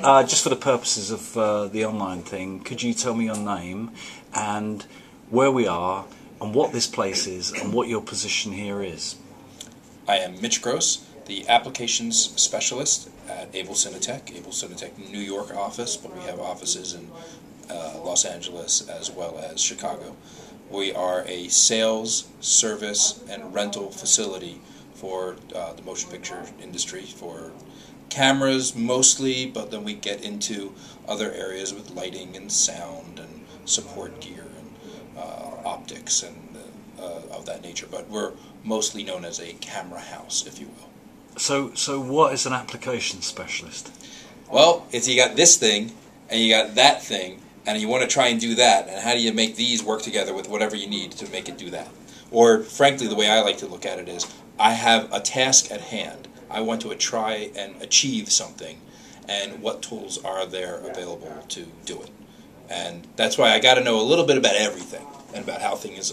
Just for the purposes of the online thing, could you tell me your name and where we are and what this place is and what your position here is? I am Mitch Gross, the Applications Specialist at Abel Cinetech New York office, but we have offices in Los Angeles as well as Chicago. We are a sales, service, and rental facility for the motion picture industry, for cameras mostly, but then we get into other areas with lighting and sound and support gear and optics and of that nature. But we're mostly known as a camera house, if you will. So what is an application specialist? Well, it's you got this thing and you got that thing, and you want to try and do that, and how do you make these work together with whatever you need to make it do that? Or, frankly, the way I like to look at it is, I have a task at hand. I want to try and achieve something, and what tools are there available to do it? And that's why I got to know a little bit about everything, and about how things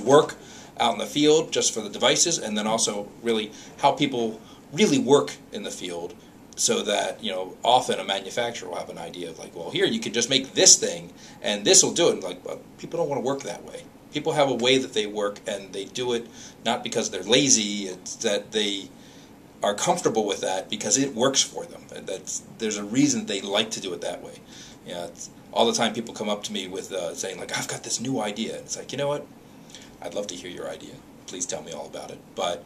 work out in the field, just for the devices, and then also really how people really work in the field, so that, you know, often a manufacturer will have an idea of like, well, here you can just make this thing and this will do it. And like, well, people don't want to work that way. People have a way that they work, and they do it not because they're lazy. It's that they are comfortable with that because it works for them. And there's a reason they like to do it that way. You know, all the time people come up to me with saying like, I've got this new idea. And it's like, you know what? I'd love to hear your idea. Please tell me all about it. But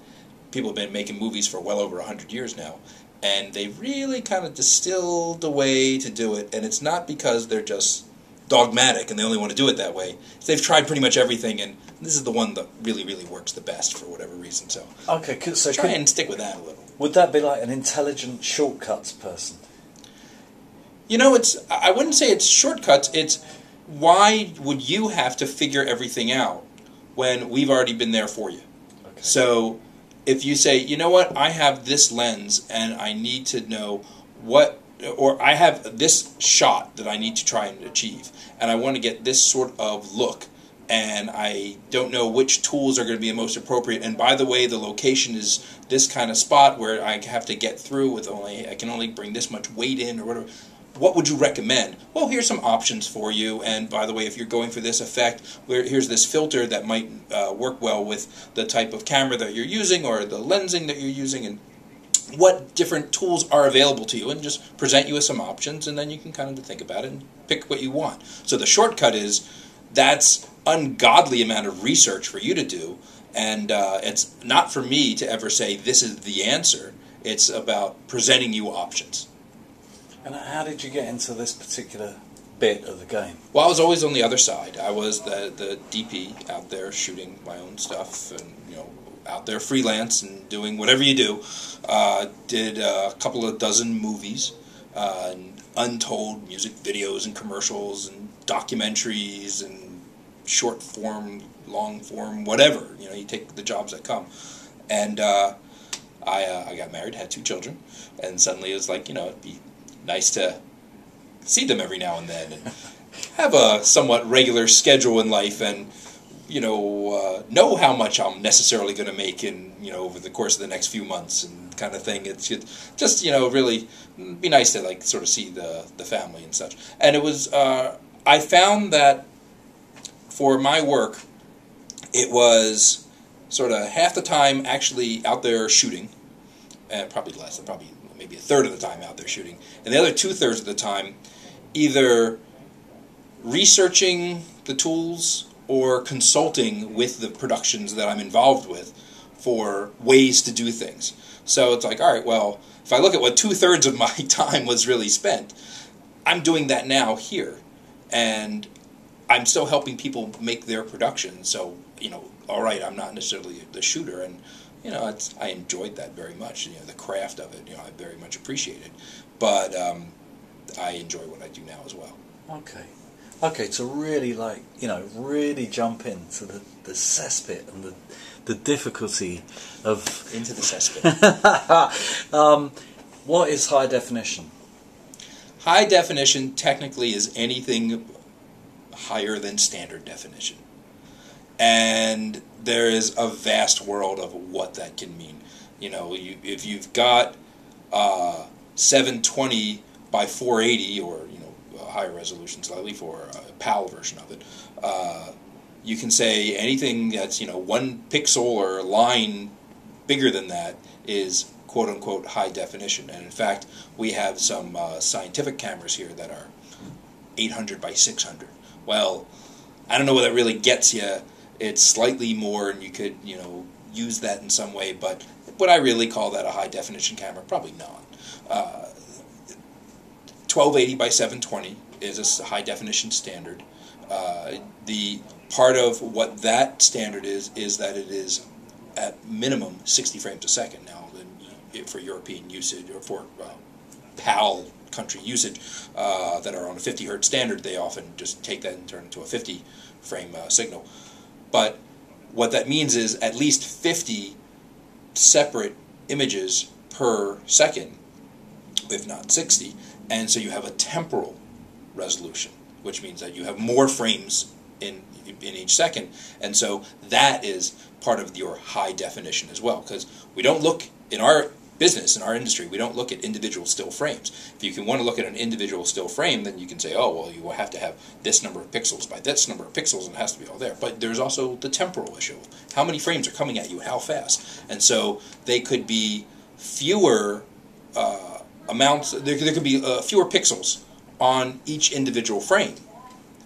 people have been making movies for well over 100 years now, and they really kind of distilled a way to do it. And it's not because they're just dogmatic and they only want to do it that way. They've tried pretty much everything, and this is the one that really, really works the best for whatever reason. So, okay, so try and stick with that a little. Would that be like an intelligent shortcuts person? You know, I wouldn't say it's shortcuts. It's why would you have to figure everything out when we've already been there for you? Okay. So if you say, you know what, I have this lens and I need to know what, or I have this shot that I need to try and achieve, and I want to get this sort of look, and I don't know which tools are going to be the most appropriate, and by the way, the location is this kind of spot where I have to get through with I can only bring this much weight in or whatever. What would you recommend? Well, here's some options for you, and by the way, if you're going for this effect, here's this filter that might work well with the type of camera that you're using or the lensing that you're using, and what different tools are available to you, and just present you with some options, and then you can kind of think about it and pick what you want. So the shortcut is, that's ungodly amount of research for you to do, and it's not for me to ever say this is the answer. It's about presenting you options. And how did you get into this particular bit of the game? Well, I was always on the other side. I was the DP out there shooting my own stuff, and you know, out there freelance and doing whatever you do. Did a couple of dozen movies, and untold music videos and commercials and documentaries and short form, long form, whatever. You know, you take the jobs that come. And I got married, had 2 children, and suddenly it was like, you know, it'd be nice to see them every now and then and have a somewhat regular schedule in life, and you know how much I'm necessarily going to make in, you know, over the course of the next few months and kind of thing. It's just, you know, really be nice to like sort of see the family and such. And it was I found that for my work, it was sort of half the time actually out there shooting, and probably less, probably maybe a third of the time out there shooting, and the other 2/3 of the time either researching the tools or consulting with the productions that I'm involved with for ways to do things. So it's like, all right, well, if I look at what 2/3 of my time was really spent, I'm doing that now here, and I'm still helping people make their production. So, you know, all right, I'm not necessarily the shooter, and you know, I enjoyed that very much. You know, the craft of it, you know, I very much appreciate it. But I enjoy what I do now as well. Okay, to really, like, you know, really jump into the cesspit and the difficulty of... Into the cesspit. What is high definition? High definition technically is anything higher than standard definition. And there is a vast world of what that can mean. You know, if you've got 720 by 480, or a higher resolution slightly for a PAL version of it, you can say anything that's 1 pixel or line bigger than that is quote unquote high definition. And in fact, we have some scientific cameras here that are 800 by 600. Well, I don't know what that really gets you. It's slightly more, and you could use that in some way, but would I really call that a high definition camera? Probably not. 1280 by 720 is a high definition standard. The part of what that standard is that it is at minimum 60 frames a second. Now, for European usage, or for PAL country usage that are on a 50 hertz standard, they often just take that and turn it into a 50 frame signal. But what that means is at least 50 separate images per second, if not 60, and so you have a temporal resolution, which means that you have more frames in each second, and so that is part of your high definition as well, because we don't look, in our business, in our industry, we don't look at individual still frames. If you can want to look at an individual still frame, then you can say, oh, well, you will have to have this number of pixels by this number of pixels, and it has to be all there. But there's also the temporal issue. How many frames are coming at you, how fast? And so they could be fewer amounts, there could be fewer pixels on each individual frame,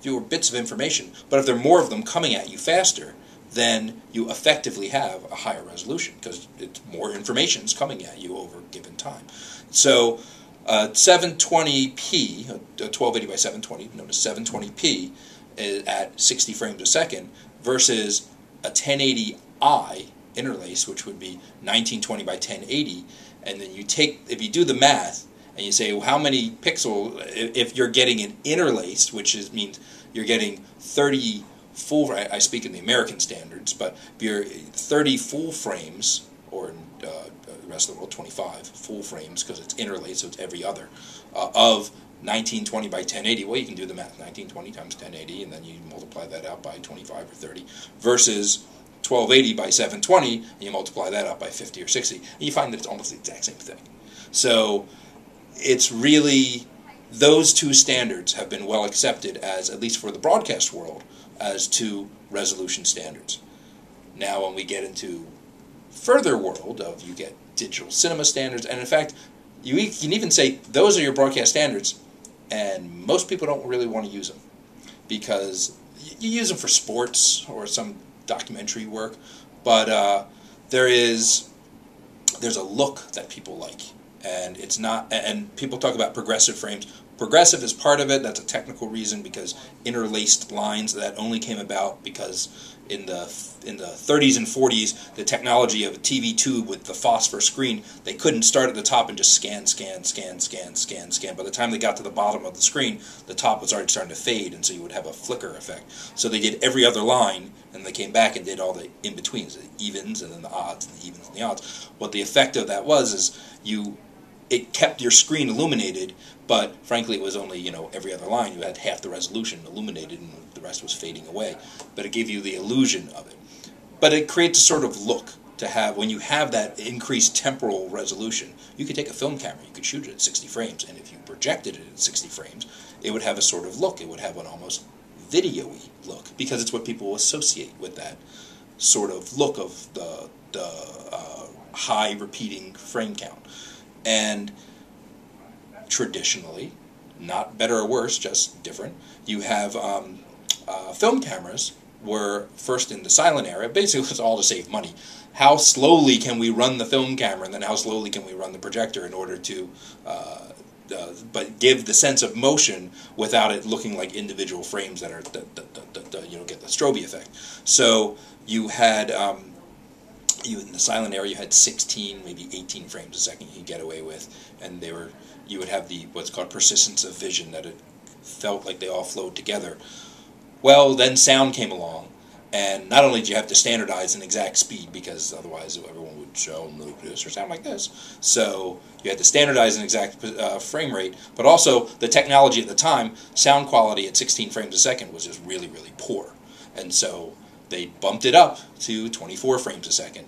fewer bits of information. But if there are more of them coming at you faster, then you effectively have a higher resolution, because it's more information is coming at you over a given time. So 720p, 1280 by 720, known as 720p, is at 60 frames a second, versus a 1080i interlace, which would be 1920 by 1080, and then if you do the math, and you say, well, how many pixels, if you're getting an interlaced, means you're getting 30 full, I speak in the American standards, but if you're 30 full frames, or in the rest of the world 25 full frames, because it's interlaced, so it's every other, of 1920 by 1080, well, you can do the math, 1920 times 1080, and then you multiply that out by 25 or 30, versus 1280 by 720, and you multiply that out by 50 or 60, and you find that it's almost the exact same thing. So it's really, those two standards have been well accepted as, at least for the broadcast world, as two resolution standards. Now when we get into further world of, you get digital cinema standards, and in fact you can even say those are your broadcast standards, and most people don't really want to use them, because you use them for sports or some documentary work, but there's a look that people like, and it's not, and people talk about progressive frames. Progressive is part of it. That's a technical reason, because interlaced lines, that only came about because in the 30s and 40s, the technology of a TV tube with the phosphor screen, they couldn't start at the top and just scan. By the time they got to the bottom of the screen, the top was already starting to fade, and so you would have a flicker effect. So they did every other line, and they came back and did all the in-betweens, the evens and then the odds, and the evens and the odds. What the effect of that was is it kept your screen illuminated, but frankly it was only, every other line you had half the resolution illuminated and the rest was fading away. But it gave you the illusion of it. But it creates a sort of look to have, when you have that increased temporal resolution, you could take a film camera, you could shoot it at 60 frames, and if you projected it at 60 frames, it would have a sort of look. It would have an almost video-y look, because it's what people associate with that sort of look of the high repeating frame count. And traditionally, not better or worse, just different, you have film cameras were first in the silent era. Basically, it was all to save money. How slowly can we run the film camera, and then how slowly can we run the projector in order to but give the sense of motion without it looking like individual frames that are get the strobe effect. So you had in the silent era, you had 16, maybe 18 frames a second you could get away with, and you would have what's called persistence of vision, that it felt like they all flowed together. Well, then sound came along, and not only did you have to standardize an exact speed, because otherwise everyone would sound like this or sound like this, so you had to standardize an exact frame rate, but also the technology at the time, sound quality at 16 frames a second was just really, really poor, and so they bumped it up to 24 frames a second.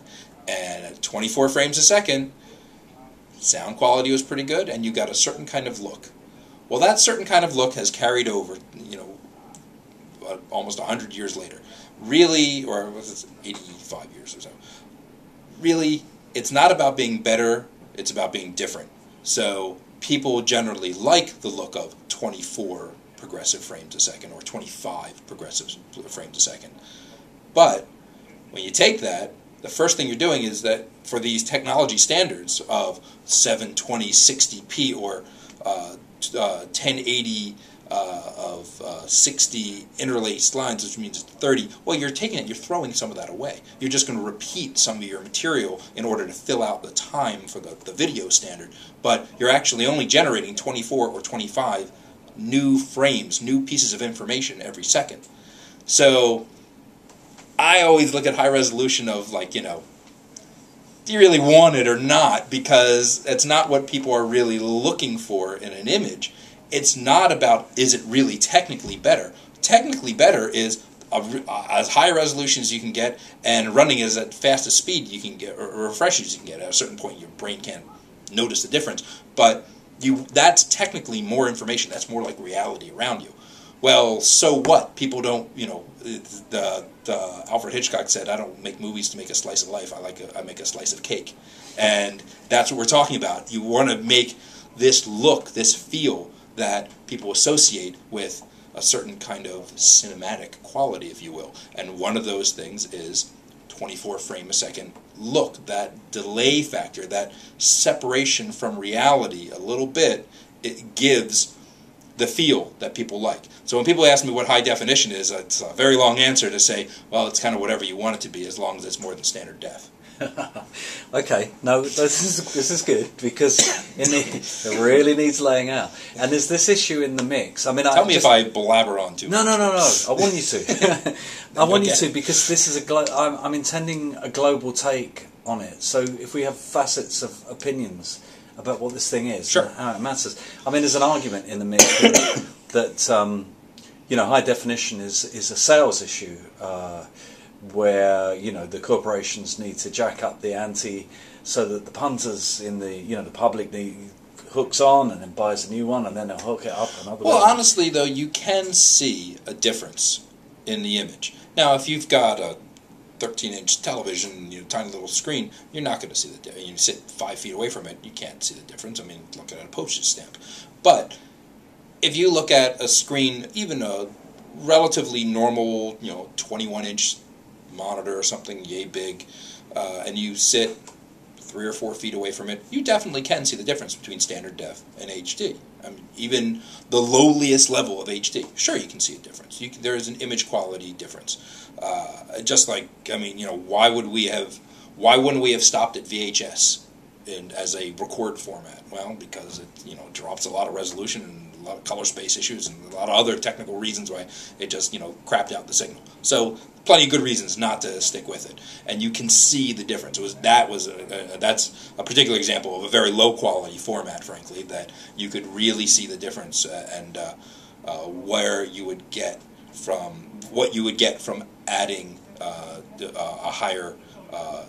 And at 24 frames a second, sound quality was pretty good, and you got a certain kind of look. Well, that certain kind of look has carried over, almost 100 years later. Really, or was it 85 years or so? Really, it's not about being better, it's about being different. So people generally like the look of 24 progressive frames a second or 25 progressive frames a second. But when you take that, the first thing you're doing is that for these technology standards of 720 60p or 1080 of 60 interlaced lines, which means 30, well, you're taking it, you're throwing some of that away. You're just going to repeat some of your material in order to fill out the time for the video standard, but you're actually only generating 24 or 25 new frames, new pieces of information every second. So I always look at high resolution of like, do you really want it or not? Because it's not what people are really looking for in an image. It's not about, is it really technically better? Technically better is as high resolution as you can get and running as at fastest speed you can get, or refresh as you can get. At a certain point your brain can't notice the difference. But that's technically more information. That's more like reality around you. Well, so what? People don't, Alfred Hitchcock said, I don't make movies to make a slice of life, I make a slice of cake. And that's what we're talking about. You want to make this look, this feel that people associate with a certain kind of cinematic quality, if you will. And one of those things is 24 frame a second look, that delay factor, that separation from reality a little bit, it gives the feel that people like. So when people ask me what high definition is, it's a very long answer to say, well, it's kind of whatever you want it to be as long as it's more than standard def. Okay, no, this is good because it really needs laying out. And there's this issue in the mix. I mean, tell me if I blabber on too much. No. I want you to. I want you to because this is I'm intending a global take on it. So if we have facets of opinions about what this thing is, sure, and how it matters. I mean, there's an argument in the mix that high definition is a sales issue. Where the corporations need to jack up the ante so that the punters in the public hooks on and then buys a new one and then they'll hook it up another way. Well, honestly though, you can see a difference in the image. Now, if you've got a 13-inch television, tiny little screen, you're not going to see the difference. You sit 5 feet away from it, you can't see the difference. I mean, look at a postage stamp. But if you look at a screen, even a relatively normal, 21-inch monitor or something yay big, and you sit 3 or 4 feet away from it, you definitely can see the difference between standard def and HD. I mean, even the lowliest level of HD, sure, you can see a difference. There is an image quality difference. Just like, why wouldn't we have stopped at VHS as a record format? Well, because it drops a lot of resolution and a lot of color space issues and a lot of other technical reasons why it just crapped out the signal. So plenty of good reasons not to stick with it, and you can see the difference. That's a particular example of a very low quality format, frankly, that you could really see the difference and where you would get from adding a higher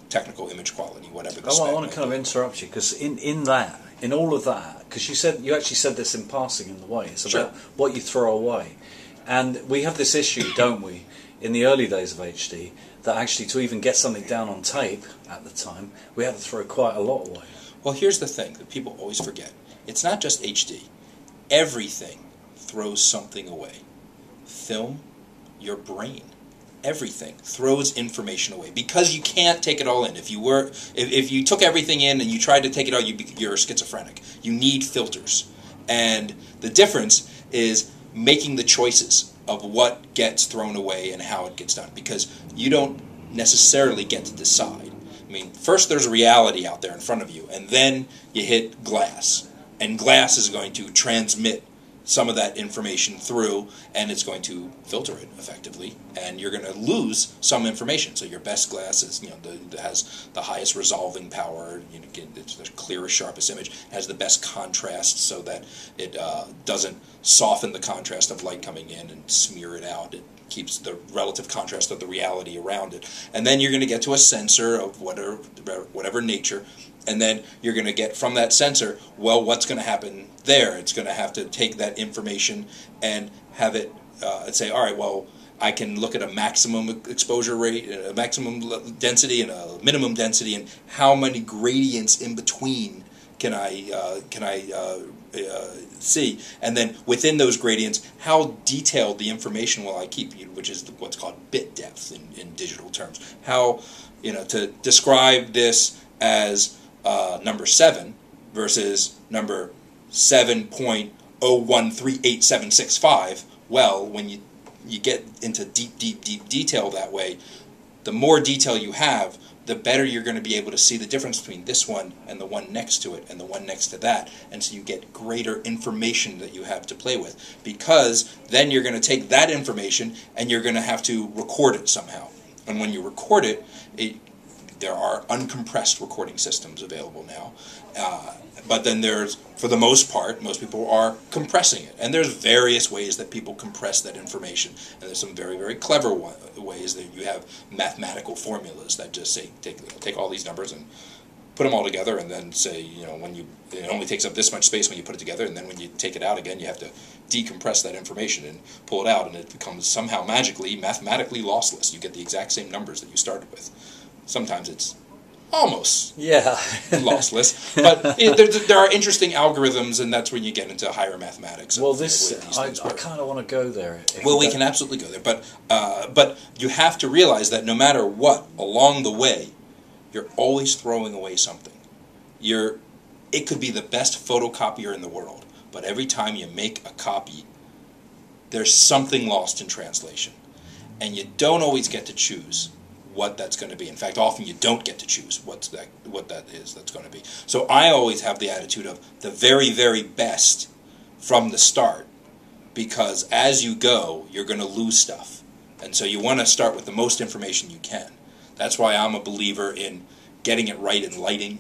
technical image quality, whatever the spec. I want to kind of interrupt you because in all of that, because you actually said this in passing in the way, it's about what you throw away, and we have this issue, don't we, in the early days of HD, that actually to even get something down on tape at the time, we had to throw quite a lot away. Well, here's the thing that people always forget: it's not just HD. Everything throws something away. Film, your brain. Everything throws information away because you can't take it all in. If you took everything in and you tried to take it out, you're schizophrenic. You need filters, and the difference is making the choices of what gets thrown away and how it gets done, because you don't necessarily get to decide. I mean, first there's a reality out there in front of you, and then you hit glass, and glass is going to transmit some of that information through, and it's going to filter it effectively, and you're going to lose some information. So your best glass is, has the highest resolving power, it's the clearest, sharpest image, has the best contrast so that it doesn't soften the contrast of light coming in and smear it out. It keeps the relative contrast of the reality around it. And then you're going to get to a sensor of whatever nature, And then you're going to get from that sensor, well, what's going to happen there? It's going to have to take that information and have it say, all right, well, I can look at a maximum exposure rate, a maximum density, and a minimum density, and how many gradients in between can I see, and then within those gradients, how detailed the information will I keep, which is what's called bit depth in digital terms. How, to describe this as number 7 versus number 7.01386765. Well, when you get into deep detail that way, the more detail you have, the better you're going to be able to see the difference between this one and the one next to it and the one next to that. And so you get greater information that you have to play with, because then you're going to take that information and you're going to have to record it somehow. And when you record it, there are uncompressed recording systems available now. But then there's, for the most part, most people are compressing it. And there's various ways that people compress that information. And there's some very, very clever ways that you have mathematical formulas that just say, take all these numbers and put them all together, and then say, it only takes up this much space when you put it together, and then when you take it out again, you have to decompress that information and pull it out, and it becomes somehow magically, mathematically lossless. You get the exact same numbers that you started with. Sometimes it's almost lossless, but there are interesting algorithms, and that's when you get into higher mathematics. Well, I kind of want to go there. Well, we can absolutely go there, but you have to realize that no matter what, along the way, you're always throwing away something. It could be the best photocopier in the world, but every time you make a copy, there's something lost in translation, and you don't always get to choose what that's going to be. In fact, often you don't get to choose what that is that's going to be. So I always have the attitude of the very, very best from the start, because as you go, you're going to lose stuff. And so you want to start with the most information you can. That's why I'm a believer in getting it right in lighting.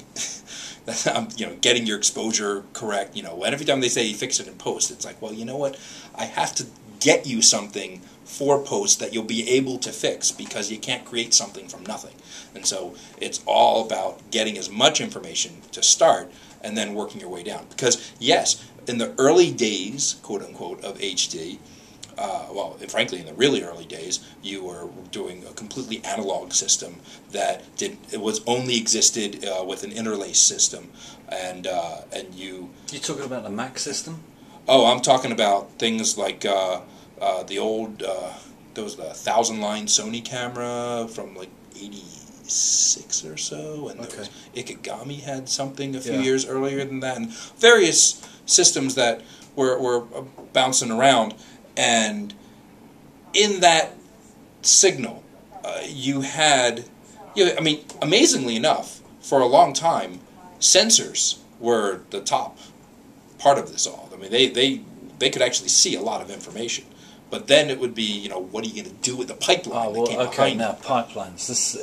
Getting your exposure correct. And every time they say you fix it in post, it's like, well, you know what? I have to get you something for post that you'll be able to fix, because you can't create something from nothing. And so it's all about getting as much information to start and then working your way down. Because yes, in the early days, quote unquote, of HD, frankly, in the really early days, you were doing a completely analog system that only existed with an interlace system, and you. You're talking about the Mac system? Oh, I'm talking about things like the old, there was the 1,000-line Sony camera from like '86 or so, and there was Ikegami had something a few years earlier than that, and various systems that were bouncing around. And in that signal, you had, amazingly enough, for a long time, sensors were the top part of this all. I mean, they could actually see a lot of information. But then it would be, what are you going to do with the pipeline that came behind now it? Pipelines.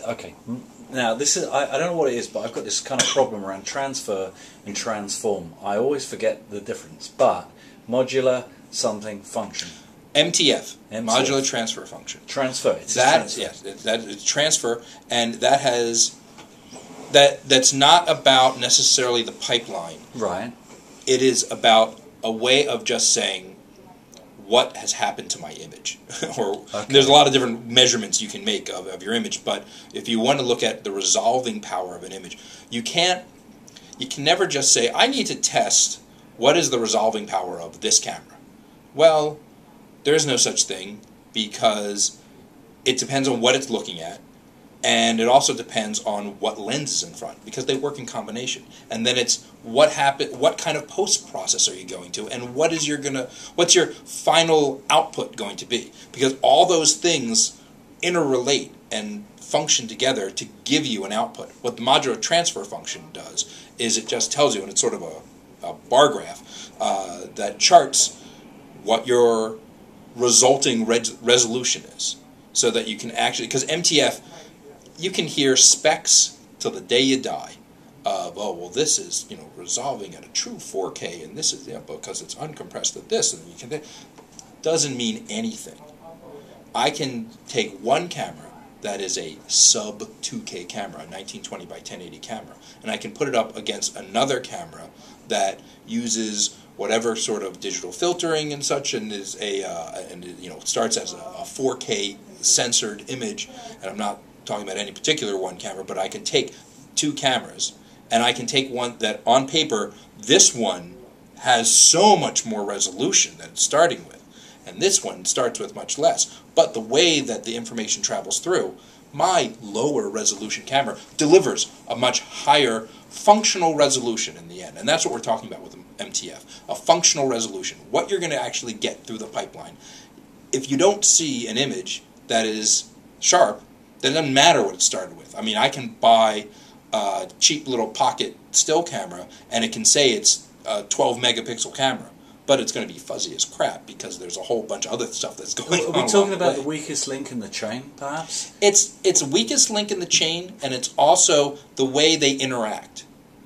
Now this is, I don't know what it is, but I've got this kind of problem around transfer and transform. I always forget the difference. But modular something function. MTF, modular transfer function. Transfer. It's transfer, and that's not about necessarily the pipeline. Right. It is about a way of just saying, what has happened to my image? There's a lot of different measurements you can make of your image, but if you want to look at the resolving power of an image, you can never just say, I need to test what is the resolving power of this camera. Well, there's no such thing, because it depends on what it's looking at, and it also depends on what lens is in front, because they work in combination. And then it's what kind of post process are you going to, and what's your final output going to be? Because all those things interrelate and function together to give you an output. What the modular transfer function does is it just tells you, and it's sort of a bar graph that charts what your resulting resolution is, so that you can actually, because MTF, you can hear specs till the day you die of, this is resolving at a true 4K, and this is because it's uncompressed at this, and you can. Doesn't mean anything. I can take one camera that is a sub 2K camera, a 1920 by 1080 camera, and I can put it up against another camera that uses whatever sort of digital filtering and such, and is starts as a 4K censored image. And I'm not talking about any particular one camera, but I can take two cameras, and I can take one that on paper, this one has so much more resolution than it's starting with, and this one starts with much less. But the way that the information travels through, my lower resolution camera delivers a much higher functional resolution in the end. And that's what we're talking about with MTF, a functional resolution, what you're going to actually get through the pipeline. If you don't see an image that is sharp, then it doesn't matter what it started with. I mean, I can buy a cheap little pocket still camera, and it can say it's a 12 megapixel camera, but it's going to be fuzzy as crap because there's a whole bunch of other stuff that's going on. Are we talking about the weakest link in the chain, perhaps? It's weakest link in the chain, and it's also the way they interact.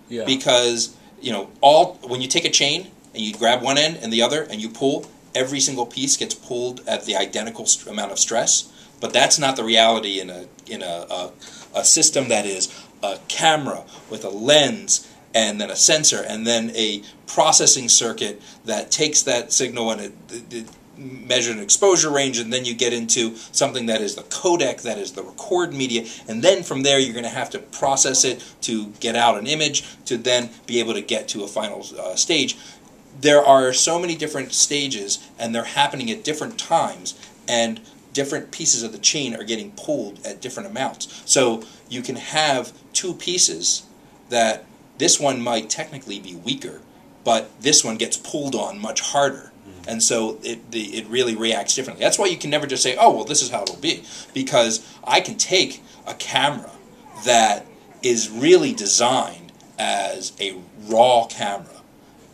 Yeah. Because when you take a chain and you grab one end and the other and you pull, every single piece gets pulled at the identical amount of stress. But that's not the reality in a system that is a camera with a lens and then a sensor and then a processing circuit that takes that signal and it measures an exposure range, and then you get into something that is the codec, that is the record media, and then from there you're going to have to process it to get out an image to then be able to get to a final stage. There are so many different stages, and they're happening at different times, and different pieces of the chain are getting pulled at different amounts. So you can have two pieces that this one might technically be weaker, but this one gets pulled on much harder. And so it really reacts differently. That's why you can never just say, oh, well, this is how it'll be. Because I can take a camera that is really designed as a raw camera,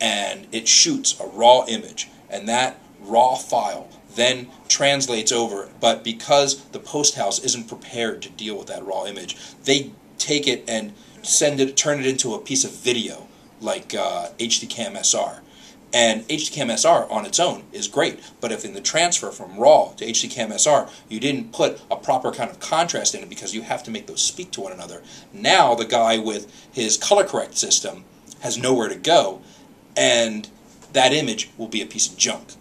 and it shoots a raw image, and that raw file then translates over. But because the post house isn't prepared to deal with that raw image, they take it and turn it into a piece of video like HDCam SR. And HDCam SR on its own is great, but if in the transfer from RAW to HDCam SR you didn't put a proper kind of contrast in it because you have to make those speak to one another, now the guy with his color correct system has nowhere to go, and that image will be a piece of junk.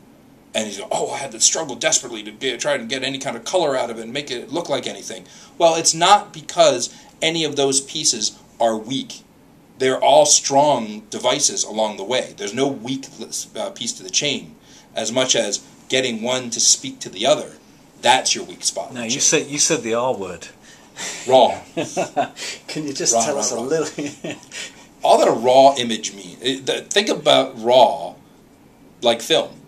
And he's going, oh, I had to struggle desperately to try to get any kind of color out of it and make it look like anything. Well, it's not because any of those pieces are weak. They're all strong devices along the way. There's no weak piece to the chain, as much as getting one to speak to the other. That's your weak spot. No, you said the R word. Raw. Can you just tell us a little? All that a raw image means. Think about raw like film.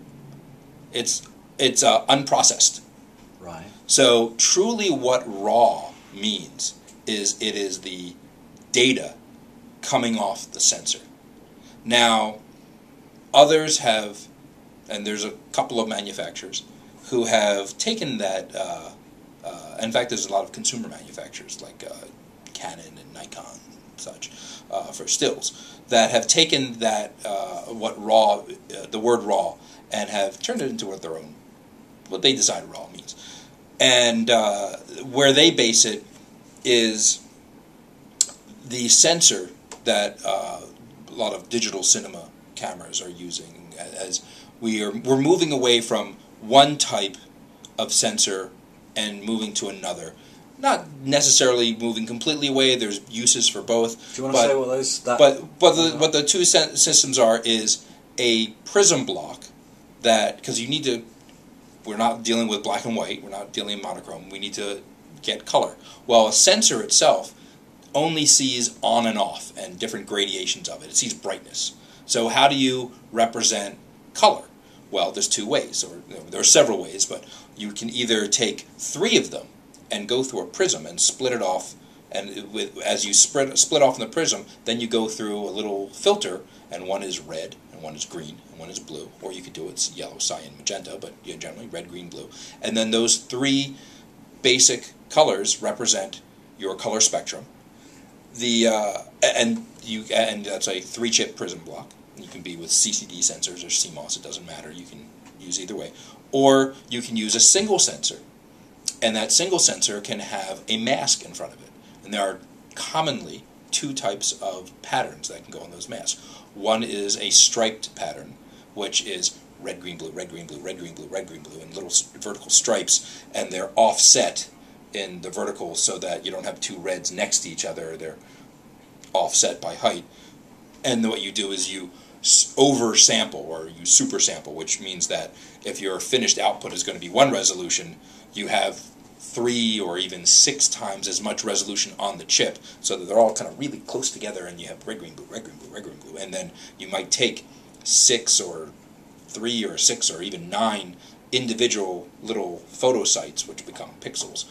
It's unprocessed. Right. So truly, what raw means is it is the data coming off the sensor. Now, others have, and there's a couple of manufacturers who have taken that, in fact there's a lot of consumer manufacturers like Canon and Nikon and such for stills that have taken that, the word raw, and have turned it into what they decide raw means. And where they base it is the sensor that a lot of digital cinema cameras are using, as we're moving away from one type of sensor and moving to another. Not necessarily moving completely away. There's uses for both. Do you want to say what those? What the two systems are is a prism block that, because you need to. We're not dealing with black and white. We're not dealing in monochrome. We need to get color. Well, a sensor itself only sees on and off and different gradations of it. It sees brightness. So how do you represent color? Well, there's two ways, or there are several ways, but you can either take three of them and go through a prism and split it off, and as you split off in the prism, then you go through a little filter, and one is red, and one is green, and one is blue, or you could do it's yellow, cyan, magenta, but generally red, green, blue. And then those three basic colors represent your color spectrum. And that's a 3-chip prism block. You can be with CCD sensors or CMOS, it doesn't matter. You can use either way. Or you can use a single sensor. And that single sensor can have a mask in front of it. And there are commonly two types of patterns that can go on those masks. One is a striped pattern, which is red, green, blue, red, green, blue, red, green, blue, red, green, blue, and little vertical stripes, and they're offset in the vertical so that you don't have two reds next to each other. They're offset by height. And what you do is you oversample, or you super sample, which means that if your finished output is going to be one resolution, you have 3 or even 6 times as much resolution on the chip, so that they're all kind of really close together, and you have red, green, blue, red, green, blue, red, green, blue. And then you might take 6 or 3 or 6 or even 9 individual little photo sites, which become pixels.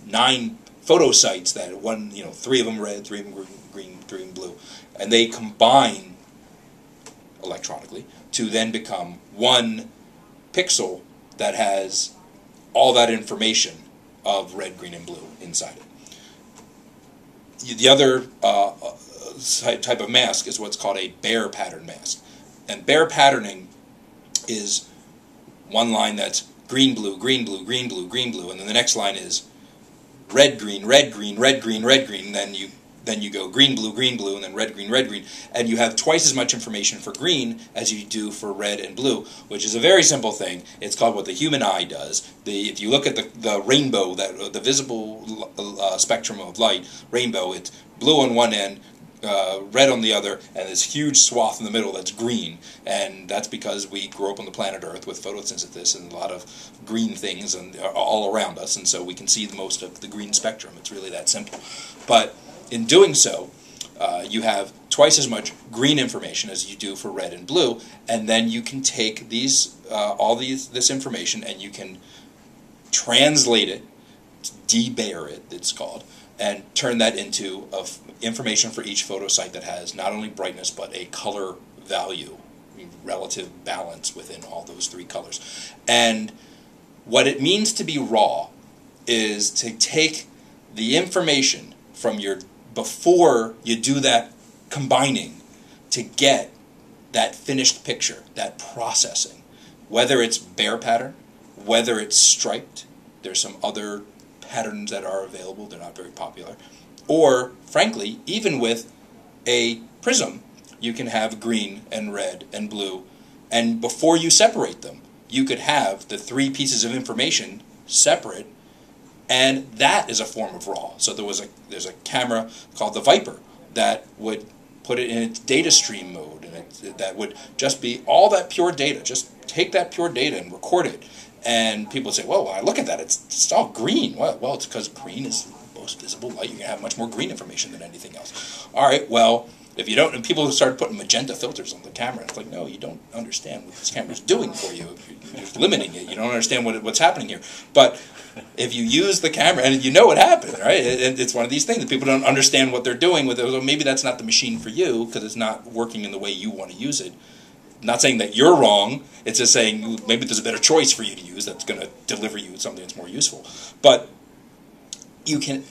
9 photo sites that 3 of them red, 3 of them green, 3 of them blue, and they combine electronically to then become one pixel that has all that information of red, green, and blue inside it. The other type of mask is what's called a bare pattern mask. And bare patterning is one line that's green, blue, green, blue, green, blue, green, blue, and then the next line is red, green, red, green, red, green, red, green, then you go green, blue, and then red, green, and you have twice as much information for green as you do for red and blue, which is a very simple thing. It's called what the human eye does. If you look at the rainbow, the visible spectrum of light, rainbow, it's blue on one end, red on the other, and this huge swath in the middle that's green. And that's because we grew up on the planet Earth with photosynthesis and a lot of green things and all around us, and so we can see the most of the green spectrum. It's really that simple. But in doing so, you have twice as much green information as you do for red and blue, and then you can take this information and you can translate it, debayer it, it's called, and turn that into information for each photo site that has not only brightness but a color value, relative balance within all those 3 colors. And what it means to be raw is to take the information from before you do that combining to get that finished picture, that processing. Whether it's bare pattern, whether it's striped, there's some other patterns that are available, they're not very popular. Or, frankly, even with a prism, you can have green and red and blue, and before you separate them, you could have the 3 pieces of information separate, and that is a form of raw. So there's a camera called the Viper that would put it in its data stream mode, and that would just be all that pure data. Just take that pure data and record it. And people say, well, when I look at that, it's all green. Well, it's because green is the most visible light. You're going to have much more green information than anything else. All right, well, if you don't, and people started putting magenta filters on the camera. It's like, no, you don't understand what this camera's doing for you. You're limiting it. You don't understand what's happening here. But if you use the camera, and you know what happened, right? It's one of these things that people don't understand what they're doing with it. Well, maybe that's not the machine for you because it's not working in the way you want to use it. Not saying that you're wrong. It's just saying maybe there's a better choice for you to use that's going to deliver you something that's more useful. But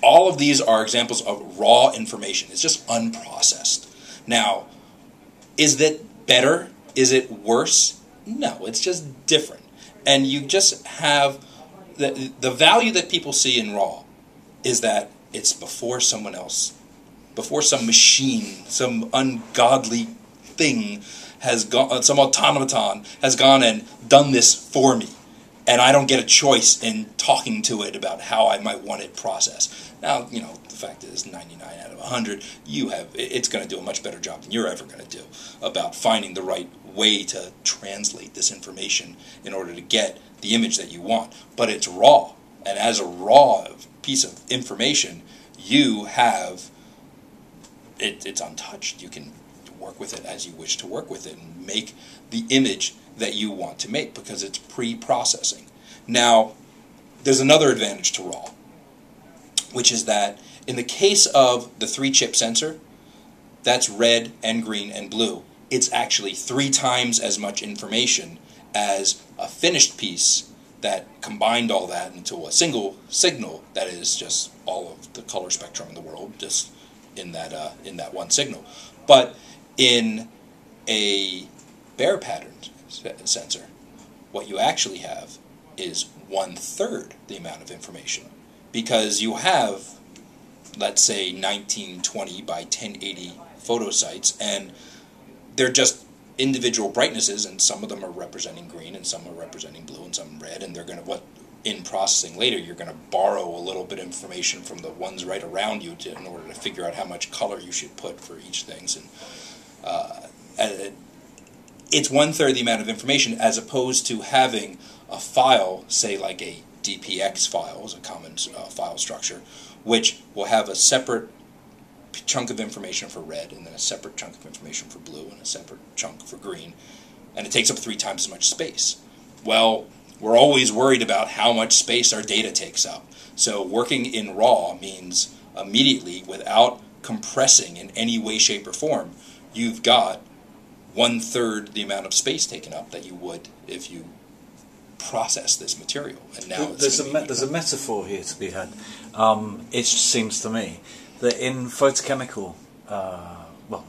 all of these are examples of raw information. It's just unprocessed. Now, is that better? Is it worse? No, it's just different. And you just have the value that people see in raw is that it's before someone else, before some machine, some ungodly thing has gone, some automaton has gone and done this for me. And I don't get a choice in talking to it about how I might want it processed. Now, the fact is 99 out of 100, it's going to do a much better job than you're ever going to do about finding the right way to translate this information in order to get the image that you want. But it's raw. And as a raw piece of information, it's untouched. You can work with it as you wish to work with it and make the image that you want to make because it's pre-processing. Now, there's another advantage to RAW, which is that in the case of the 3-chip sensor, that's red and green and blue. It's actually 3 times as much information as a finished piece that combined all that into a single signal that is just all of the color spectrum in the world, just in that one signal. But in a bare patterned sensor, what you actually have is 1/3 the amount of information. Because you have, let's say, 1920 by 1080 photo sites, and they're just individual brightnesses, and some of them are representing green, and some are representing blue, and some red, and they're going to, in processing later, you're going to borrow a little bit of information from the ones right around you in order to figure out how much color you should put for each thing. And it's 1/3 the amount of information, as opposed to having a file, say like a DPX file is a common file structure, which will have a separate chunk of information for red, and then a separate chunk of information for blue, and a separate chunk for green, and it takes up 3 times as much space. Well, we're always worried about how much space our data takes up. So working in RAW means immediately, without compressing in any way, shape, or form, you've got 1/3 the amount of space taken up that you would if you process this material. And now there's a metaphor here to be had. It seems to me that in photochemical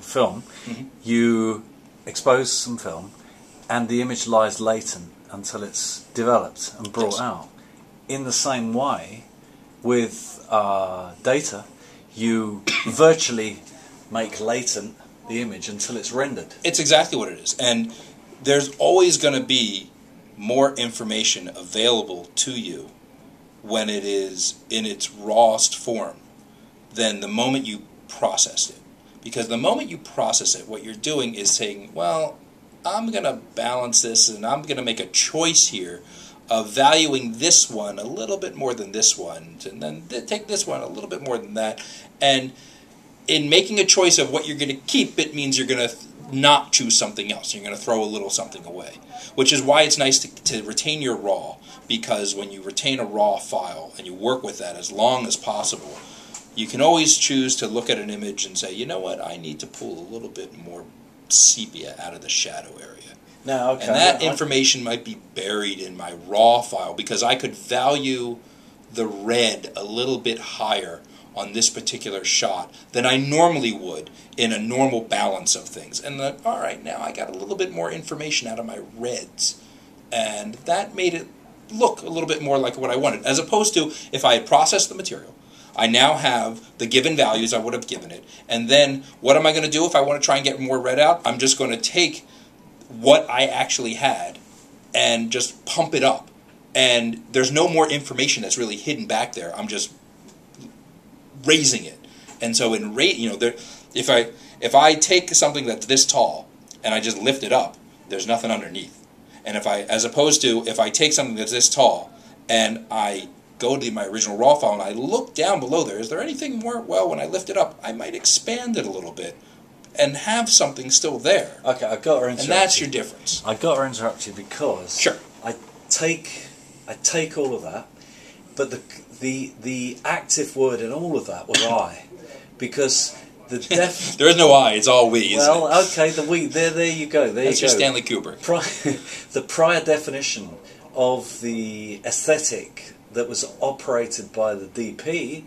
film, you expose some film, and the image lies latent until it's developed and brought out. In the same way, with data, you virtually make latent the image until it's rendered. It's exactly what it is. And there's always going to be more information available to you when it is in its rawest form than the moment you process it. Because the moment you process it, what you're doing is saying, well, I'm going to balance this, and I'm going to make a choice here of valuing this one a little bit more than this one, and then take this one a little bit more than that. And in making a choice of what you're going to keep, it means you're going to not choose something else. You're going to throw a little something away, which is why it's nice to retain your RAW, because when you retain a RAW file and you work with that as long as possible, you can always choose to look at an image and say, you know what, I need to pull a little bit more sepia out of the shadow area. Now, okay, and that information might be buried in my RAW file, because I could value the red a little bit higher on this particular shot than I normally would in a normal balance of things. And then, all right, now I got a little bit more information out of my reds, and that made it look a little bit more like what I wanted, as opposed to if I had processed the material. I now have the given values I would have given it, and then what am I going to do if I want to try and get more red out? I'm just going to take what I actually had and just pump it up, and there's no more information that's really hidden back there. I'm just raising it. And so in if I take something that's this tall and I just lift it up, there's nothing underneath. And as opposed to if I take something that's this tall and I go to my original RAW file and I look down below there, is there anything more? Well, when I lift it up, I might expand it a little bit and have something still there. Okay, I've got to interrupt and that's your difference. I've got to interrupt you because sure. I take all of that, but the active word in all of that was I, because the there is no I, it's all we. Well, isn't it? okay, the we. There you go. That's your Stanley Kubrick. The prior definition of the aesthetic that was operated by the DP,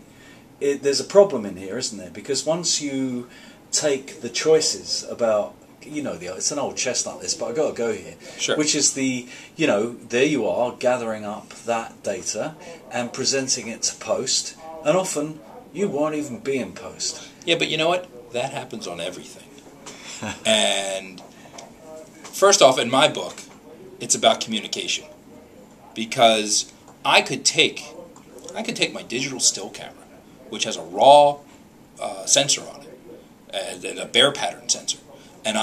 there's a problem in here, isn't there? Because once you take the choices about, it's an old chestnut this, but I've got to go here. Sure. Which is there you are, gathering up that data and presenting it to post, and often you won't even be in post. Yeah, but you know what? That happens on everything. And first off, in my book, it's about communication. Because I could take my digital still camera, which has a raw sensor on it, and a bare pattern sensor, and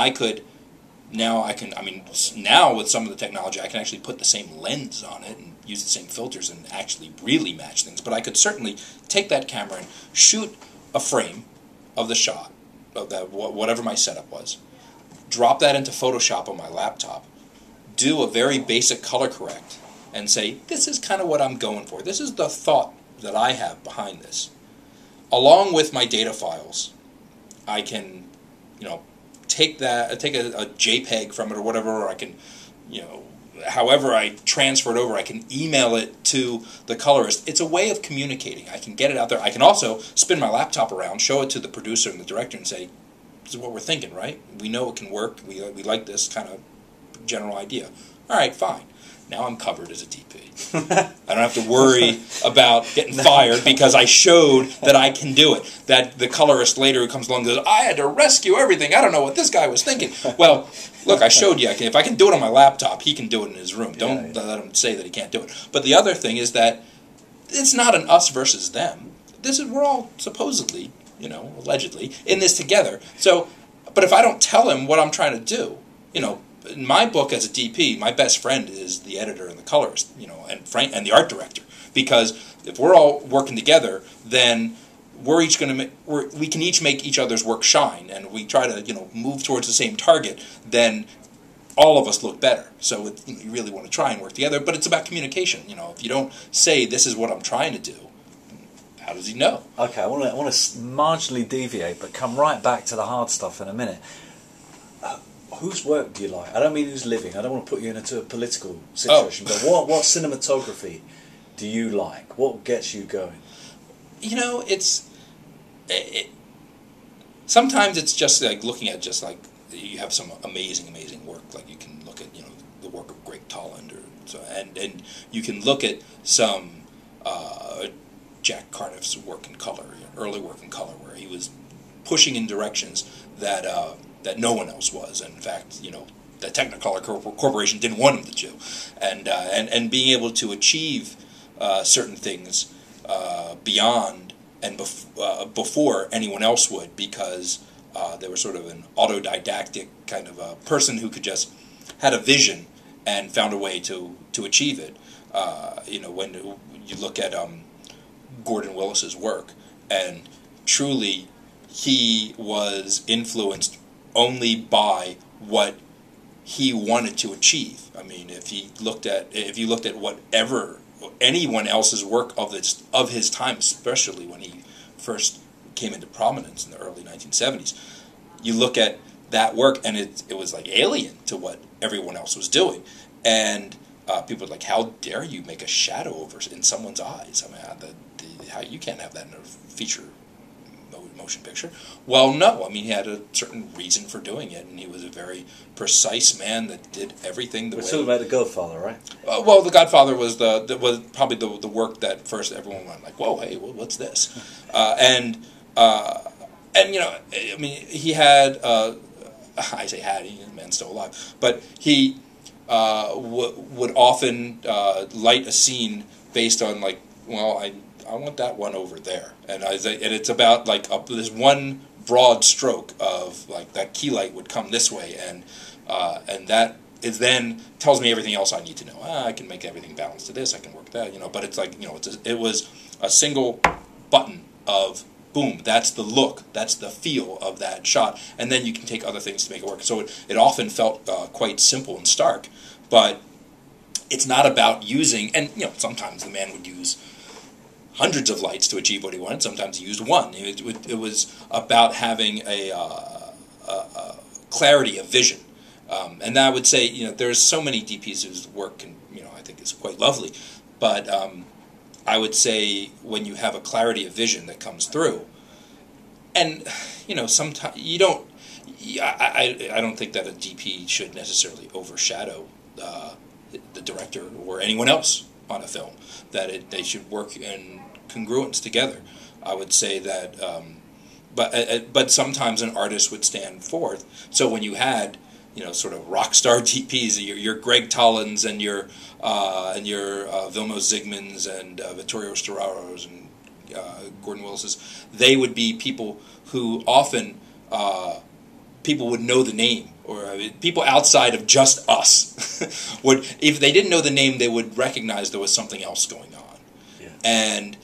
now with some of the technology, I can actually put the same lens on it and use the same filters and actually really match things. But I could certainly take that camera and shoot a frame of the shot, of that whatever my setup was, drop that into Photoshop on my laptop, do a very basic color correct, and say, this is kind of what I'm going for. This is the thought that I have behind this. Along with my data files, I can, take a JPEG from it or whatever, or I can, however I transfer it over, I can email it to the colorist. It's a way of communicating. I can get it out there. I can also spin my laptop around, show it to the producer and the director and say, this is what we're thinking, right? We know it can work. We like this kind of general idea. All right, fine. Now I'm covered as a DP. I don't have to worry about getting fired because I showed that I can do it. That the colorist later who comes along goes, I had to rescue everything. I don't know what this guy was thinking. Well, look, I showed you. If I can do it on my laptop, he can do it in his room. Don't let him say that he can't do it. But the other thing is that it's not an us versus them. We're all supposedly, allegedly, in this together. So, but if I don't tell him what I'm trying to do, in my book as a DP, my best friend is the editor and the colorist, and the art director. Because if we're all working together, then we're each going to we can each make each other's work shine, and we try to move towards the same target. Then all of us look better. So you really want to try and work together, but it's about communication. If you don't say this is what I'm trying to do, how does he know? Okay, I want to marginally deviate, but come right back to the hard stuff in a minute. Whose work do you like? I don't mean who's living. I don't want to put you into a political situation, but what cinematography do you like? What gets you going? Sometimes it's just like looking at you have some amazing work. Like you can look at the work of Greg Toland, and you can look at some Jack Cardiff's work in color, early work in color, where he was pushing in directions that no one else was. And in fact, the Technicolor Corporation didn't want him to do, and being able to achieve certain things beyond and before anyone else would, because they were sort of an autodidactic kind of a person who had a vision and found a way to achieve it. When you look at Gordon Willis's work, and truly he was influenced only by what he wanted to achieve. I mean, if you looked at whatever anyone else's work of his time, especially when he first came into prominence in the early 1970s, you look at that work and it was like alien to what everyone else was doing. And people are like, how dare you make a shadow in someone's eyes? I mean, how you can't have that in a feature motion picture. Well, no. I mean, he had a certain reason for doing it, and he was a very precise man that did everything the way. We're talking about The Godfather, right? Well, The Godfather was was probably the work that first everyone went like, whoa, hey, what's this? And I mean, he had. I say had, the man's still alive, but he would often light a scene based on like, well, I want that one over there, and it's about like this one broad stroke of like that key light would come this way, and that is then tells me everything else I need to know. I can make everything balance to this. I can work that, but it's like it was a single button of boom. That's the look. That's the feel of that shot, and then you can take other things to make it work. So it often felt quite simple and stark, but it's not about using. And sometimes the man would use hundreds of lights to achieve what he wanted. Sometimes he used one. It was about having a clarity of vision. And I would say, there's so many DPs whose work I think is quite lovely. But I would say when you have a clarity of vision that comes through, and sometimes you don't. I don't think that a DP should necessarily overshadow the director or anyone else on a film. That they should work in congruence together. I would say that, but sometimes an artist would stand forth. So when you had sort of rock star DPs, your Greg Tollins and your Vilmos Zsigmonds and Vittorio Storaros and Gordon Willis's, they would be people who often people would know the name, or people outside of just us would, if they didn't know the name, they would recognize there was something else going on. Yeah. And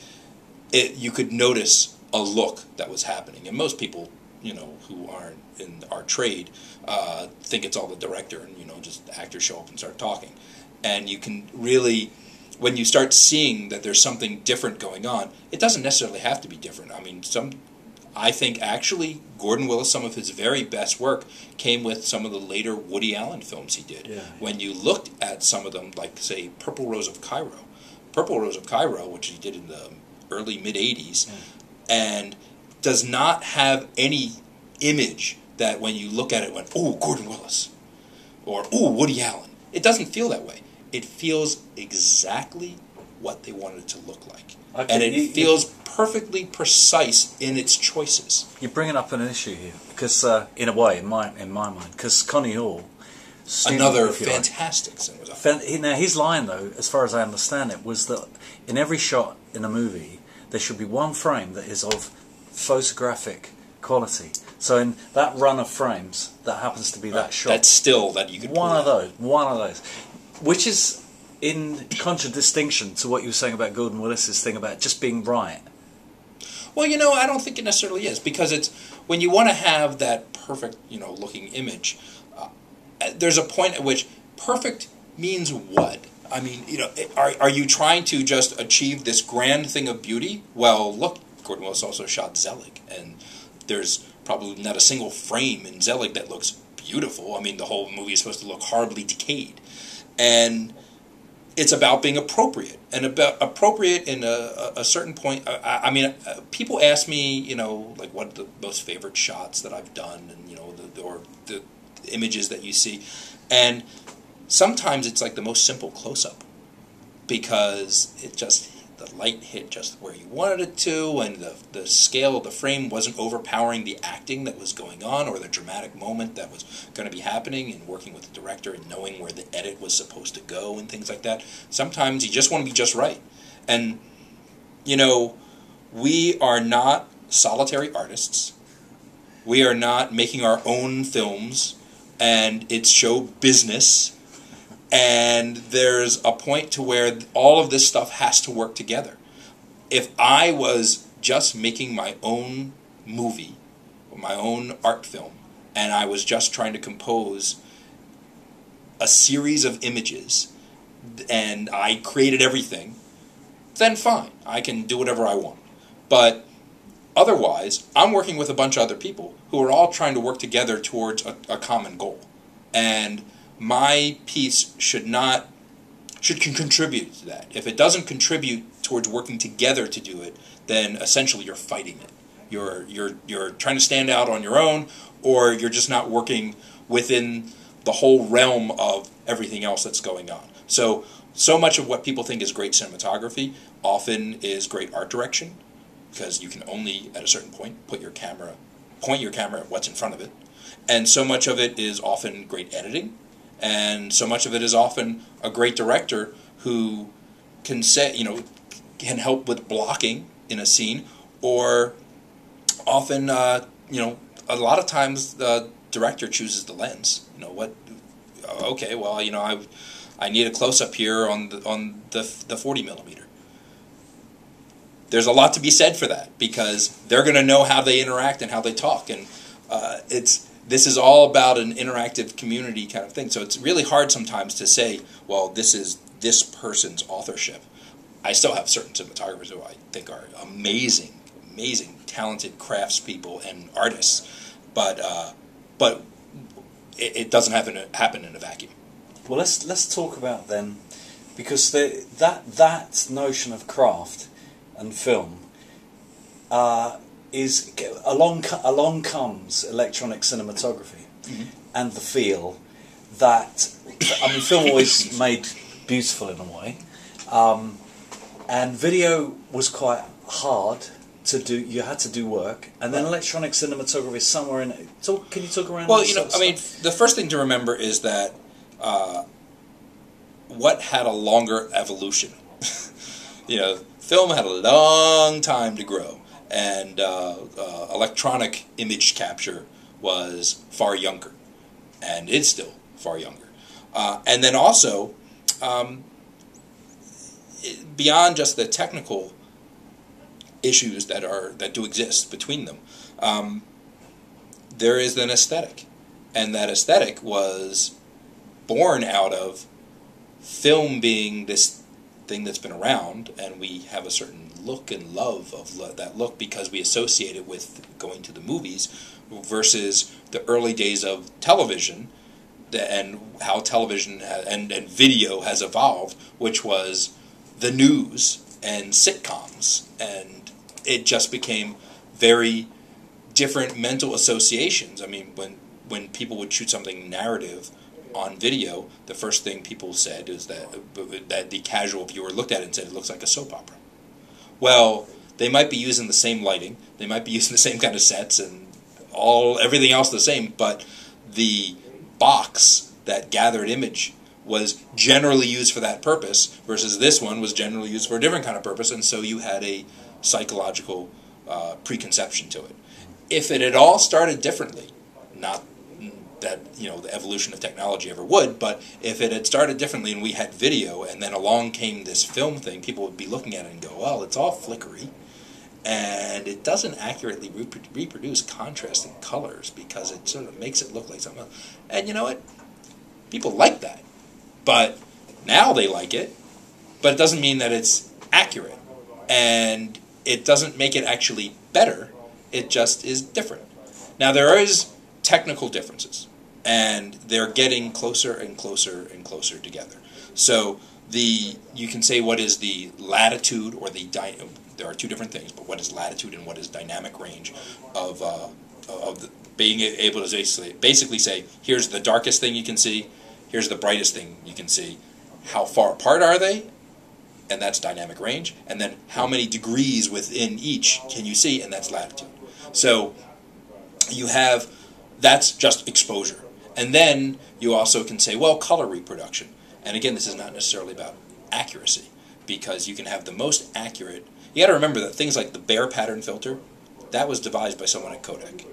you could notice a look that was happening. And most people, who aren't in our trade, think it's all the director and, just actors show up and start talking. And you can really, when you start seeing that there's something different going on, it doesn't necessarily have to be different. I mean, I think actually Gordon Willis, some of his very best work came with some of the later Woody Allen films he did. Yeah. When you looked at some of them, like, say, Purple Rose of Cairo, which he did in the early, mid-'80s, and does not have any image that when you look at it went, oh, Gordon Willis, or oh, Woody Allen. It doesn't feel that way. it feels exactly what they wanted it to look like. Okay, and it feels perfectly precise in its choices. You're bringing up an issue here, because in a way, in my mind, because Connie Hall, Another fantastic cinematographer. Now, his line, though, as far as I understand it, was that in every shot in a movie, there should be one frame that is of photographic quality. So in that run of frames, that happens to be that shot. That's still that you could one of those, which is in contradistinction to what you were saying about Gordon Willis's thing about just being right. Well, I don't think it necessarily is, because it's when you want to have that perfect, looking image. There's a point at which perfect means what? I mean, are you trying to just achieve this grand thing of beauty? Well, look, Gordon Willis also shot Zelig, and there's probably not a single frame in Zelig that looks beautiful. I mean, the whole movie is supposed to look horribly decayed. And it's about being appropriate, and about appropriate in a certain point. I mean, people ask me, like, what are the most favorite shots that I've done, and, or the images that you see. And sometimes it's like the most simple close-up, because the light hit just where you wanted it to, and the scale of the frame wasn't overpowering the acting that was going on, or the dramatic moment that was going to be happening, and working with the director and knowing where the edit was supposed to go and things like that. Sometimes you just want to be just right. And, we are not solitary artists. We are not making our own films, and it's show business. And there's a point to where all of this stuff has to work together. If I was just making my own movie, or my own art film, and I was just trying to compose a series of images, and I created everything, then fine, I can do whatever I want. But otherwise, I'm working with a bunch of other people who are all trying to work together towards a common goal. And my piece should contribute to that. If it doesn't contribute towards working together to do it, then essentially you're fighting it. You're trying to stand out on your own, or you're just not working within the whole realm of everything else that's going on. So much of what people think is great cinematography often is great art direction, because you can only, at a certain point, point your camera at what's in front of it. And so much of it is often great editing, and so much of it is often a great director who can can help with blocking in a scene, or often, a lot of times the director chooses the lens. Okay, well, I need a close-up here on the 40 millimeter. There's a lot to be said for that, because they're going to know how they interact and how they talk, and this is all about an interactive community kind of thing. So it's really hard sometimes to say, well, this is this person's authorship. I still have certain cinematographers who I think are amazing, talented craftspeople and artists, but it doesn't happen in a vacuum. Well, let's talk about then, because that notion of craft and film is along comes electronic cinematography, and the feel that film always made beautiful in a way, and video was quite hard to do. You had to do work, and then electronic cinematography is somewhere in it. Can you talk around? Well, the first thing to remember is that what had a longer evolution. Film had a long time to grow, and electronic image capture was far younger, and it's still far younger. And then also, beyond just the technical issues that do exist between them, there is an aesthetic, and that aesthetic was born out of film being this thing that's been around, and we have a certain look and love of that look because we associate it with going to the movies, versus the early days of television and how television and video has evolved, which was the news and sitcoms, and it just became very different mental associations. I mean, when people would shoot something narrative, on video, the first thing people said is that the casual viewer looked at it and said it looks like a soap opera. Well, they might be using the same lighting, they might be using the same kind of sets and everything else the same, but the box that gathered image was generally used for that purpose, versus this one was generally used for a different kind of purpose, and so you had a psychological preconception to it. If it had all started differently, not that the evolution of technology ever would, but if it had started differently and we had video and then along came this film thing, people would be looking at it and go, well, it's all flickery and it doesn't accurately reproduce contrasting colors because it sort of makes it look like something else. And you know what? People like that. But now they like it, but it doesn't mean that it's accurate. And it doesn't make it actually better. It just is different. Now there is technical differences, and they're getting closer and closer and closer together. So you can say what is the latitude or there are two different things, but what is latitude and what is dynamic range of being able to basically say, here's the darkest thing you can see, here's the brightest thing you can see, how far apart are they, and that's dynamic range, and then how many degrees within each can you see, and that's latitude. So you have, that's just exposure. And then you also can say, well, color reproduction. And again, this is not necessarily about accuracy, because you can have the most accurate. You got to remember that things like the Bayer pattern filter, that was devised by someone at Kodak.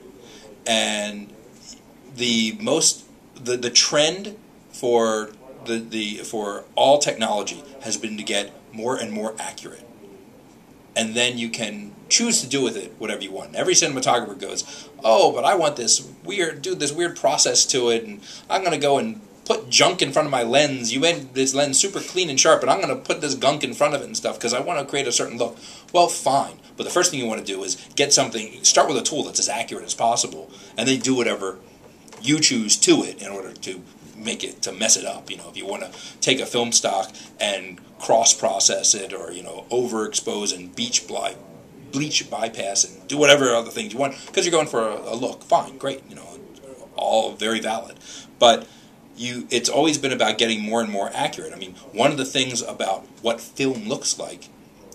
And the trend for for all technology has been to get more and more accurate. And then you can choose to do with it whatever you want. Every cinematographer goes, oh, but I want this weird process to it, and I'm going to go and put junk in front of my lens. You made this lens super clean and sharp, and I'm going to put this gunk in front of it and stuff because I want to create a certain look. Well, fine. But the first thing you want to do is start with a tool that's as accurate as possible, and then do whatever you choose to it in order to mess it up. If you want to take a film stock and cross-process it, or overexpose and bleach bypass and do whatever other things you want because you're going for a look, fine, great, all very valid. But it's always been about getting more and more accurate. I mean, one of the things about what film looks like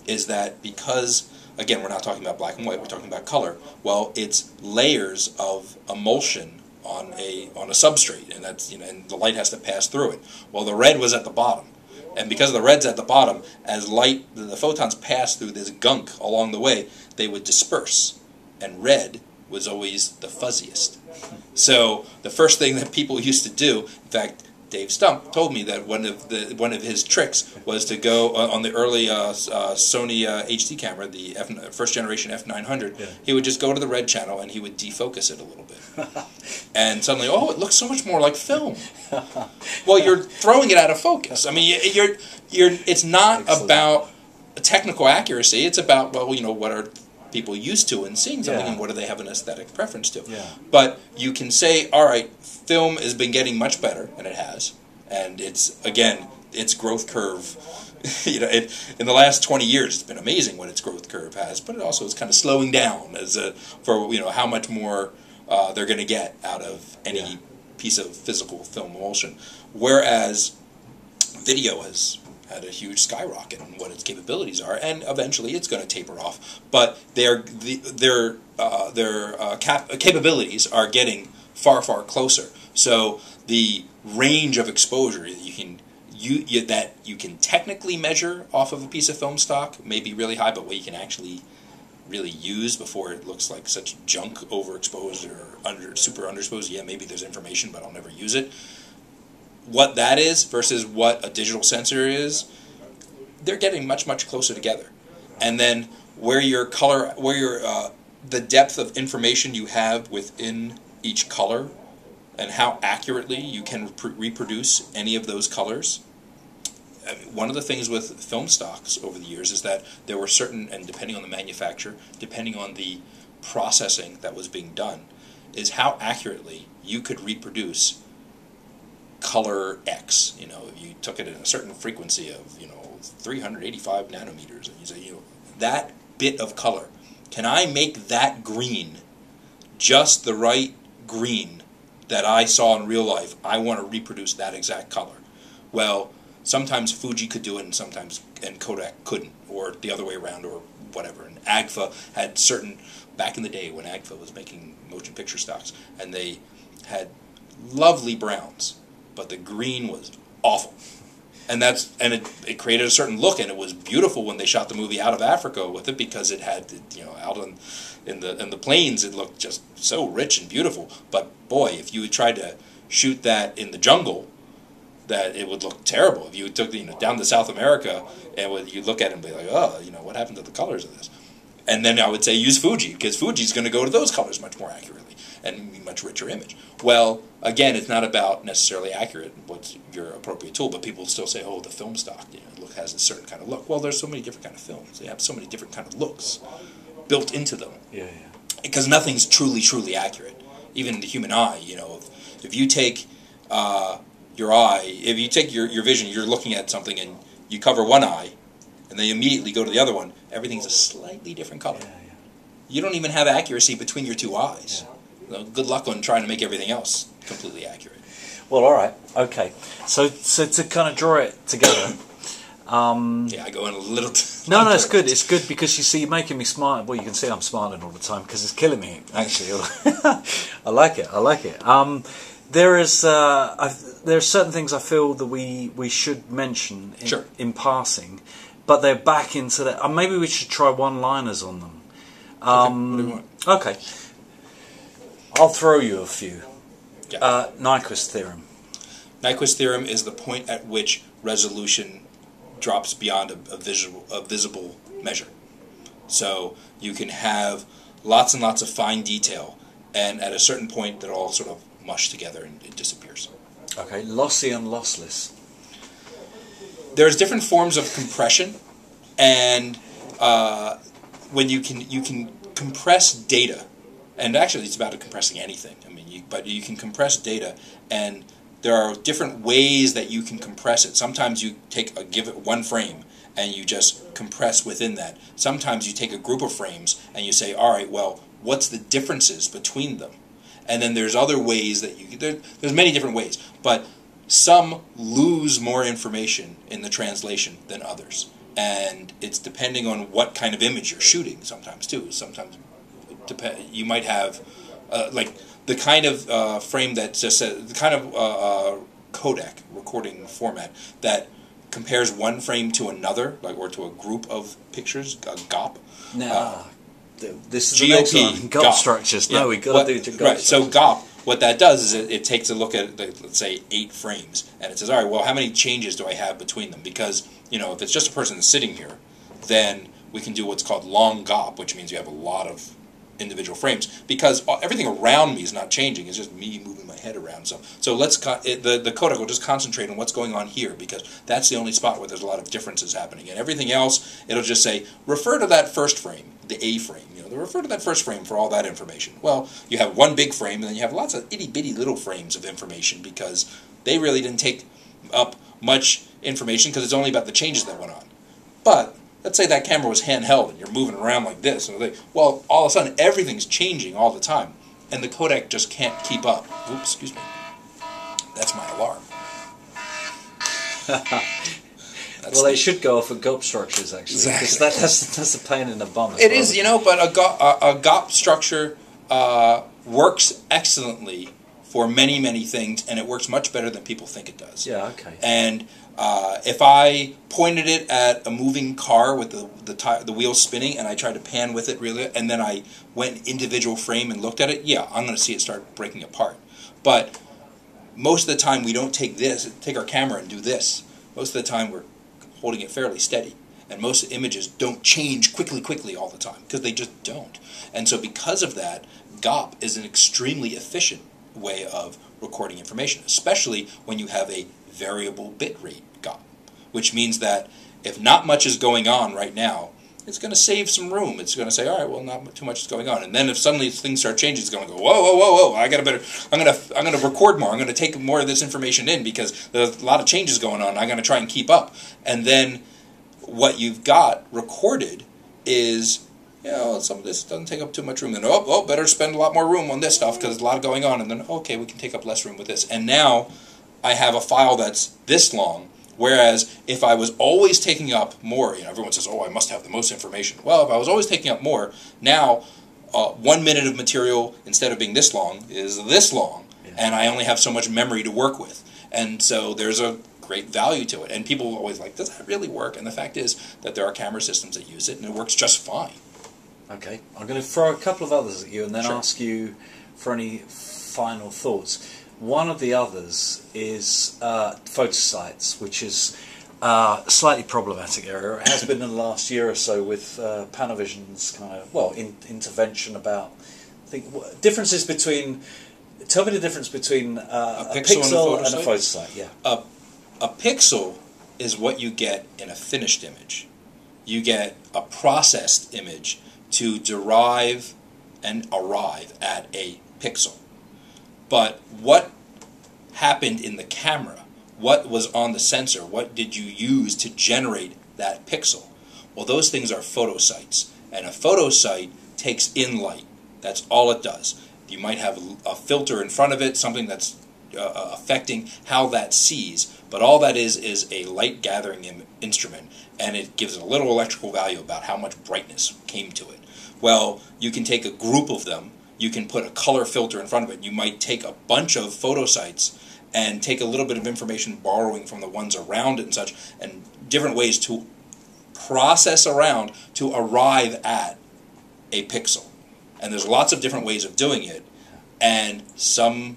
is that because, again, we're not talking about black and white, we're talking about color. Well, it's layers of emulsion on a substrate, and that's and the light has to pass through it. Well, the red was at the bottom, and because the red's at the bottom, as the photons pass through this gunk along the way, they would disperse, and red was always the fuzziest. So the first thing that people used to do, in fact, Dave Stump told me that one of his tricks was to go on the early Sony HD camera, the first generation F900. Yeah. He would just go to the red channel and he would defocus it a little bit, and suddenly, oh, it looks so much more like film. Well, you're throwing it out of focus. I mean, it's not about technical accuracy. It's about, well, what are people used to in seeing something, and what do they have an aesthetic preference to. Yeah. But you can say, all right, film has been getting much better, and it has, and its growth curve, in the last 20 years, it's been amazing what its growth curve has, but it also is kind of slowing down for how much more they're going to get out of any piece of physical film emulsion, whereas video has had a huge skyrocket in what its capabilities are, and eventually it's going to taper off. But their capabilities are getting far, far closer. So the range of exposure that you can technically measure off of a piece of film stock may be really high, but what you can actually really use before it looks like such junk overexposed or super underexposed, maybe there's information, but I'll never use it. What that is versus what a digital sensor is, they're getting much, much closer together. And then the depth of information you have within each color and how accurately you can reproduce any of those colors. One of the things with film stocks over the years is that there were certain, and depending on the manufacturer, depending on the processing that was being done, is how accurately you could reproduce color X. If you took it at a certain frequency of 385 nanometers, and you say that bit of color, can I make that green just the right green that I saw in real life, I want to reproduce that exact color. Well, sometimes Fuji could do it, and Kodak couldn't, or the other way around, or whatever. And AGFA had certain, back in the day when AGFA was making motion picture stocks, and they had lovely browns, but the green was awful. And it created a certain look, and it was beautiful when they shot the movie out of Africa with it, because it had, out in the plains, it looked just so rich and beautiful. But boy, if you had tried to shoot that in the jungle, that it would look terrible. If you took down to South America, and you look at it and be like, oh, what happened to the colors of this? And then I would say use Fuji, because Fuji's going to go to those colors much more accurately and be much richer image. Well, again, it's not about necessarily accurate, what's your appropriate tool, but people still say, oh, the film stock has a certain kind of look. Well, there's so many different kind of films. They have so many different kind of looks built into them. Yeah. Because nothing's truly, truly accurate. Even the human eye, if you take your eye, if you take your vision, you're looking at something and you cover one eye, and then you immediately go to the other one, everything's a slightly different color. Yeah. You don't even have accuracy between your two eyes. Yeah. Well, good luck on trying to make everything else completely accurate. Well, all right, okay. So to kind of draw it together. Yeah, I go in a little. No, it's good. It's good because you see, you're making me smile. Well, you can see I'm smiling all the time because it's killing me. Actually, I like it. There are certain things I feel that we should mention in passing, but they're back into that. Maybe we should try one-liners on them. Okay. What do you want? Okay. I'll throw you a few. Yeah. Nyquist theorem. Nyquist theorem is the point at which resolution drops beyond a visible measure. So you can have lots and lots of fine detail, and at a certain point they're all sort of mush together and it disappears. Okay, lossy and lossless. There's different forms of compression, and when you can compress data, and actually it's about compressing anything. But you can compress data, and there are different ways that you can compress it. Sometimes you give it one frame and you just compress within that. Sometimes you take a group of frames and you say, all right, well, what's the differences between them? And then there's other ways that there's many different ways, but some lose more information in the translation than others. And it's depending on what kind of image you're shooting sometimes too. Sometimes you might have, like the kind of frame that just says, the kind of codec recording format that compares one frame to another, or to a group of pictures, a GOP. This is the next one. GOP structures. Yeah. No, we got to do GOP right. structures. So GOP, what that does is it takes a look at, let's say, 8 frames, and it says, all right, well, how many changes do I have between them? Because, if it's just a person sitting here, then we can do what's called long GOP, which means you have a lot of individual frames, because everything around me is not changing. It's just me moving my head around. So the codec will just concentrate on what's going on here, because that's the only spot where there's a lot of differences happening. And everything else, it'll just say, refer to that first frame, the A frame. Refer to that first frame for all that information. Well, you have one big frame, and then you have lots of itty-bitty little frames of information, because they really didn't take up much information, because it's only about the changes that went on. But let's say that camera was handheld and you're moving around like this. Well, all of a sudden, everything's changing all the time. And the codec just can't keep up. Oops, excuse me. That's my alarm. Well, they should go off of GOP structures, actually. Exactly. That's a pain in the bum. It is, but a GOP structure works excellently for many, many things, and it works much better than people think it does. Yeah, okay. And if I pointed it at a moving car with the wheels spinning, and I tried to pan with it really, and then I went individual frame and looked at it, yeah, I'm going to see it start breaking apart. But most of the time we don't take our camera and do this. Most of the time we're holding it fairly steady. And most images don't change quickly all the time, because they just don't. And so because of that, GOP is an extremely efficient way of recording information, especially when you have a variable bitrate GOP, which means that if not much is going on right now, it's going to save some room. It's going to say, all right, well, not too much is going on. And then if suddenly things start changing, it's going to go, whoa, I'm going to record more. I'm going to take more of this information in, because there's a lot of changes going on. I'm going to try and keep up. And then what you've got recorded is, some of this doesn't take up too much room. Then, better spend a lot more room on this stuff because there's a lot going on. And then, okay, we can take up less room with this. And now I have a file that's this long, whereas if I was always taking up more, everyone says, I must have the most information. Well, if I was always taking up more, now 1 minute of material, instead of being this long, is this long. Yeah. And I only have so much memory to work with. And so there's a great value to it. And people are always like, does that really work? And the fact is that there are camera systems that use it, and it works just fine. Okay, I'm going to throw a couple of others at you and then Sure. ask you for any final thoughts. One of the others is photo sites, which is a slightly problematic area. It has been in the last year or so with Panavision's kind of, intervention about, differences between, tell me the difference between a pixel and a photo site. Yeah. A pixel is what you get in a finished image. You get a processed image to derive and arrive at a pixel. But what happened in the camera? What was on the sensor? What did you use to generate that pixel? Well, those things are photo sites. And a photo site takes in light. That's all it does. You might have a filter in front of it, something that's affecting how that sees. But all that is a light gathering instrument. And it gives a little electrical value about how much brightness came to it. Well, you can take a group of them. You can put a color filter in front of it. You might take a bunch of photo sites and take a little bit of information borrowing from the ones around it and such, and different ways to process around to arrive at a pixel. And there's lots of different ways of doing it, and some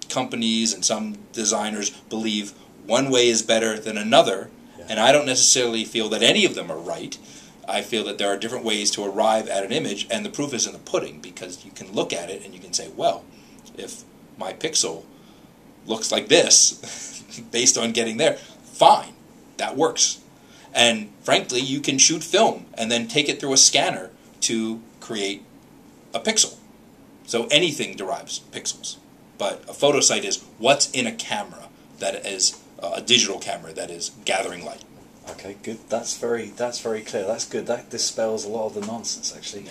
companies and some designers believe one way is better than another, and I don't necessarily feel that any of them are right. I feel that there are different ways to arrive at an image, and the proof is in the pudding, because you can look at it and you can say, well, if my pixel looks like this, based on getting there, fine, that works. And frankly, you can shoot film and then take it through a scanner to create a pixel. So anything derives pixels. But a photo site is what's in a camera that is a digital camera that is gathering light. Okay, good. That's very clear. That's good. That dispels a lot of the nonsense, actually.